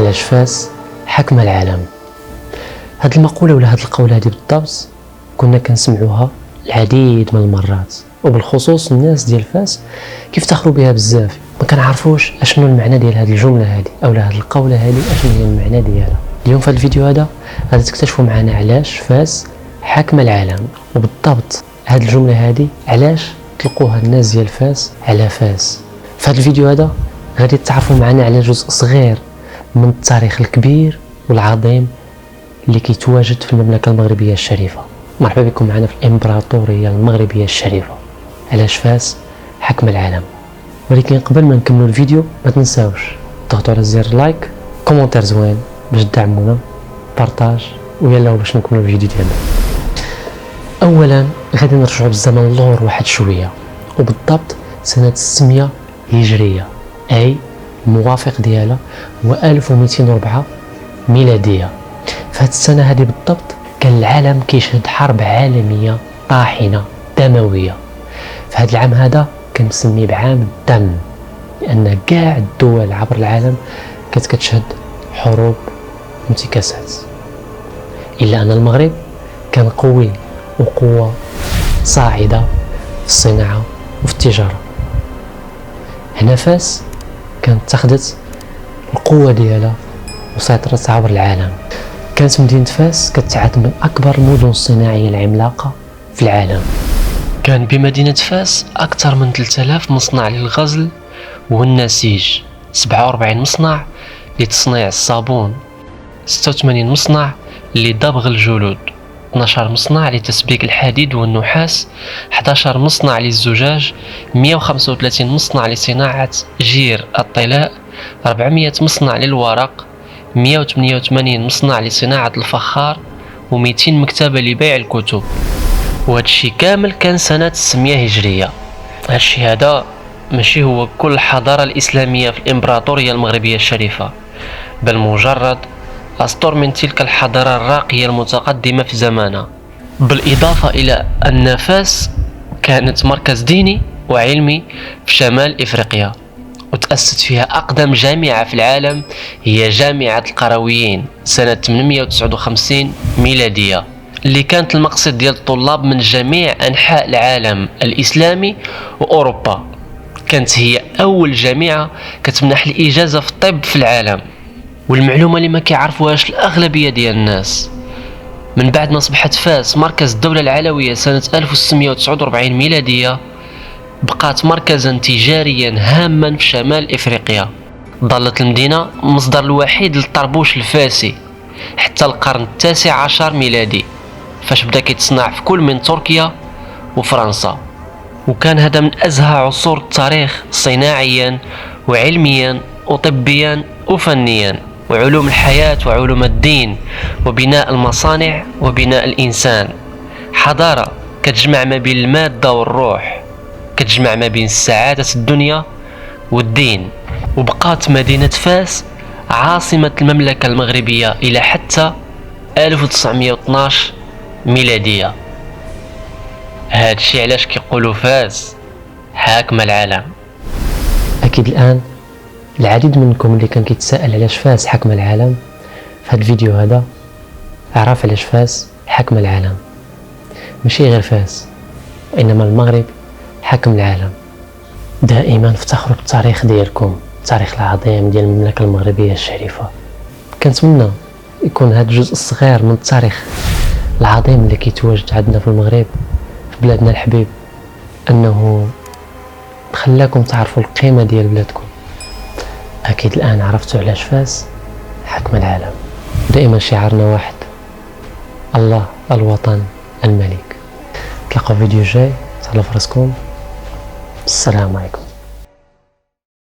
علاش فاس حكم العالم. هاد المقولة ولا هاد القولة هادي بالضبط كنا كنسمعوها العديد من المرات، وبالخصوص الناس ديال فاس كيفتخروا بها بزاف، ما كنعرفوش اشنو المعنى ديال هاد الجملة هادي اولا هاد القولة هادي اشنو هي المعنى ديالها. اليوم في هاد الفيديو هذا غادي تكتشفوا معنا علاش فاس حكم العالم، وبالضبط هاد الجملة هادي علاش تلقوها الناس ديال فاس على فاس. في هاد الفيديو هذا غادي تعرفوا معنا على جزء صغير من التاريخ الكبير والعظيم اللي كيتواجد في المملكة المغربية الشريفة. مرحبا بكم معنا في الإمبراطورية المغربية الشريفة. علاش فاس حكم العالم. ولكن قبل ما نكملوا الفيديو ما تنساوش تضغطوا على زر لايك، كومنتير زوين باش تدعمونا، بارطاج، ويلا باش نكملوا الفيديو ديالنا. اولا غادي نرجعوا بالزمن اللور واحد شويه، وبالضبط سنه 600 هجريه، اي الموافق ديالها هو 1204 ميلاديه. في هذه السنه هذه بالضبط كان العالم كيشهد حرب عالميه طاحنه دمويه. في هذا العام هذا كنسميه بعام الدم، لان كاع الدول عبر العالم كانت كتشهد حروب وانتكاسات، الا ان المغرب كان قوي وقوه صاعده في الصناعه وفي التجاره. هنا فاس كانت اتخذت القوه ديالها وسيطرت عبر العالم. كانت مدينه فاس كتعد من اكبر المدن الصناعيه العملاقه في العالم. كان بمدينه فاس اكثر من 3000 مصنع للغزل والنسيج، 47 مصنع لتصنيع الصابون، 86 مصنع لدبغ الجلود، 12 مصنع لتسبيك الحديد والنحاس، 11 مصنع للزجاج، 135 مصنع لصناعة جير الطلاء، 400 مصنع للورق، 188 مصنع لصناعة الفخار، و200 مكتبة لبيع الكتب. وهذا الشيء كامل كان سنة 600 هجرية. هذا الشيء هذا ماشي هو كل الحضارة الإسلامية في الإمبراطورية المغربية الشريفة، بل مجرد أسطر من تلك الحضارة الراقية المتقدمة في زمانها. بالإضافة إلى أن فاس كانت مركز ديني وعلمي في شمال إفريقيا، وتأسست فيها أقدم جامعة في العالم هي جامعة القرويين سنة 859 ميلادية، اللي كانت المقصد ديال الطلاب من جميع أنحاء العالم الإسلامي وأوروبا. كانت هي أول جامعة كتمنح الإجازة في الطب في العالم. والمعلومة اللي ما كيعرفوهاش الأغلبية ديال الناس، من بعد ما أصبحت فاس مركز الدولة العلوية سنة 1649 ميلادية، بقات مركزا تجاريا هاما في شمال إفريقيا. ظلت المدينة مصدر الوحيد للطربوش الفاسي حتى القرن التاسع عشر ميلادي، فاش بدا كيتصنع في كل من تركيا وفرنسا. وكان هذا من أزهى عصور التاريخ صناعيا وعلميا وطبيا وفنيا وعلوم الحياة وعلوم الدين وبناء المصانع وبناء الإنسان. حضارة كتجمع ما بين المادة والروح، كتجمع ما بين السعادة الدنيا والدين. وبقات مدينة فاس عاصمة المملكة المغربية إلى حتى 1912 ميلادية. هذا الشيء علاش كيقولوا فاس حاكم العالم. أكيد الآن العديد منكم اللي كان كيتساءل علاش فاس حكم العالم، في هذا الفيديو هذا عرف علاش فاس حكم العالم. ماشي غير فاس، وإنما المغرب حكم العالم. دائما افتخروا بالتاريخ ديالكم، التاريخ العظيم ديال المملكة المغربية الشريفة. كنتمنى يكون هذا الجزء الصغير من التاريخ العظيم اللي كيتواجد عندنا في المغرب في بلادنا الحبيب، أنه خلاكم تعرفوا القيمة ديال بلادكم. أكيد الآن عرفتوا علاش فاس حكم العالم. دائما شعارنا واحد: الله، الوطن، الملك. تلقوا فيديو جاي، تهلاو في راسكم. السلام عليكم.